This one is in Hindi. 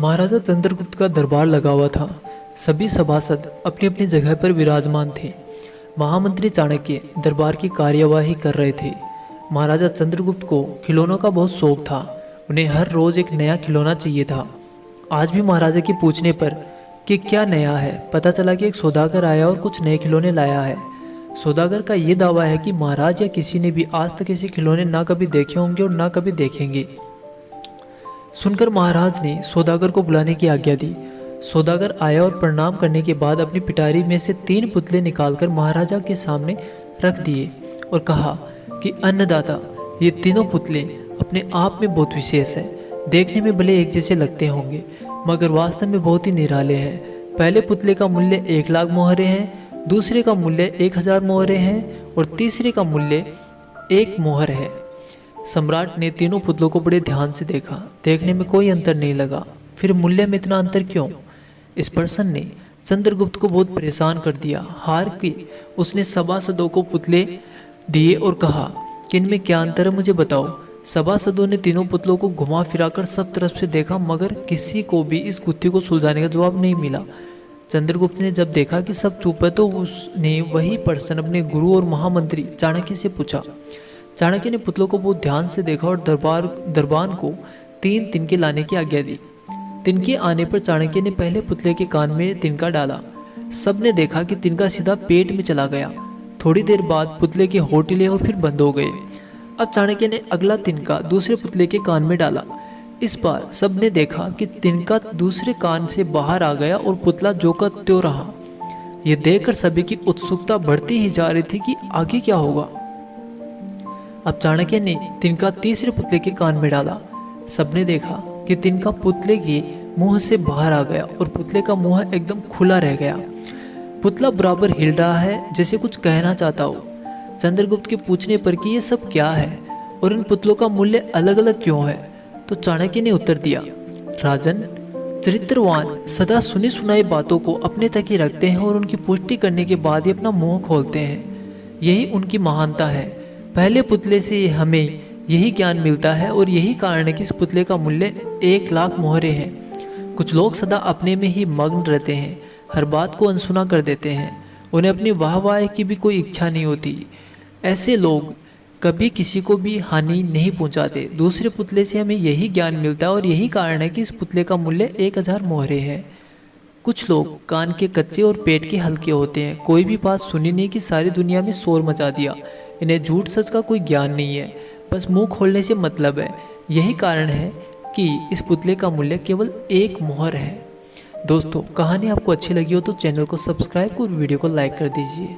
महाराजा चंद्रगुप्त का दरबार लगा हुआ था। सभी सभासद अपनी अपनी जगह पर विराजमान थे। महामंत्री चाणक्य दरबार की कार्यवाही कर रहे थे। महाराजा चंद्रगुप्त को खिलौनों का बहुत शौक था। उन्हें हर रोज एक नया खिलौना चाहिए था। आज भी महाराजा के पूछने पर कि क्या नया है, पता चला कि एक सौदागर आया और कुछ नए खिलौने लाया है। सौदागर का ये दावा है कि महाराज या किसी ने भी आज तक ऐसे खिलौने ना कभी देखे होंगे और ना कभी देखेंगे। सुनकर महाराज ने सौदागर को बुलाने की आज्ञा दी। सौदागर आया और प्रणाम करने के बाद अपनी पिटारी में से 3 पुतले निकालकर महाराजा के सामने रख दिए और कहा कि अन्नदाता, ये तीनों पुतले अपने आप में बहुत विशेष हैं। देखने में भले एक जैसे लगते होंगे मगर वास्तव में बहुत ही निराले हैं। पहले पुतले का मूल्य 1 लाख मोहरे हैं, दूसरे का मूल्य 1000 मोहरे हैं और तीसरे का मूल्य 1 मोहर है। सम्राट ने तीनों पुतलों को बड़े ध्यान से देखा। देखने में कोई अंतर नहीं लगा। फिर मूल्य में इतना अंतर क्यों? इस प्रश्न ने चंद्रगुप्त को बहुत परेशान कर दिया। हार के उसने सभासदों को पुतले दिए और कहा कि इनमें क्या अंतर है, मुझे बताओ। सभासदों ने तीनों पुतलों को घुमा फिराकर सब तरफ से देखा मगर किसी को भी इस गुत्थी को सुलझाने का जवाब नहीं मिला। चंद्रगुप्त ने जब देखा कि सब चुप है तो उसने वही प्रश्न अपने गुरु और महामंत्री चाणक्य से पूछा। चाणक्य ने पुतलों को बहुत ध्यान से देखा और दरबान को 3 तिनके लाने की आज्ञा दी। तिनके आने पर चाणक्य ने पहले पुतले के कान में तिनका डाला। सबने देखा कि तिनका सीधा पेट में चला गया। थोड़ी देर बाद पुतले के होंठ हिले और फिर बंद हो गए। अब चाणक्य ने अगला तिनका दूसरे पुतले के कान में डाला। इस बार सबने देखा कि तिनका दूसरे कान से बाहर आ गया और पुतला जो का त्यों रहा। यह देखकर सभी की उत्सुकता बढ़ती ही जा रही थी कि आगे क्या होगा। अब चाणक्य ने तिनका तीसरे पुतले के कान में डाला। सबने देखा कि तिनका पुतले के मुंह से बाहर आ गया और पुतले का मुंह एकदम खुला रह गया। पुतला बराबर हिल रहा है जैसे कुछ कहना चाहता हो। चंद्रगुप्त के पूछने पर कि ये सब क्या है और इन पुतलों का मूल्य अलग अलग क्यों है, तो चाणक्य ने उत्तर दिया, राजन, चरित्रवान सदा सुनी सुनाई बातों को अपने तक ही रखते हैं और उनकी पुष्टि करने के बाद ही अपना मुंह खोलते हैं। यही उनकी महानता है। पहले पुतले से हमें यही ज्ञान मिलता है और यही कारण है कि इस पुतले का मूल्य 1 लाख मोहरे है। कुछ लोग सदा अपने में ही मग्न रहते हैं, हर बात को अनसुना कर देते हैं। उन्हें अपनी वाहवाही की भी कोई इच्छा नहीं होती। ऐसे लोग कभी किसी को भी हानि नहीं पहुंचाते। दूसरे पुतले से हमें यही ज्ञान मिलता है और यही कारण है कि इस पुतले का मूल्य 1000 मोहरे है। कुछ लोग कान के कच्चे और पेट के हल्के होते हैं। कोई भी बात सुनी नहीं कि सारी दुनिया में शोर मचा दिया। इन्हें झूठ सच का कोई ज्ञान नहीं है, बस मुंह खोलने से मतलब है। यही कारण है कि इस पुतले का मूल्य केवल 1 मोहर है। दोस्तों, कहानी आपको अच्छी लगी हो तो चैनल को सब्सक्राइब और वीडियो को लाइक कर दीजिए।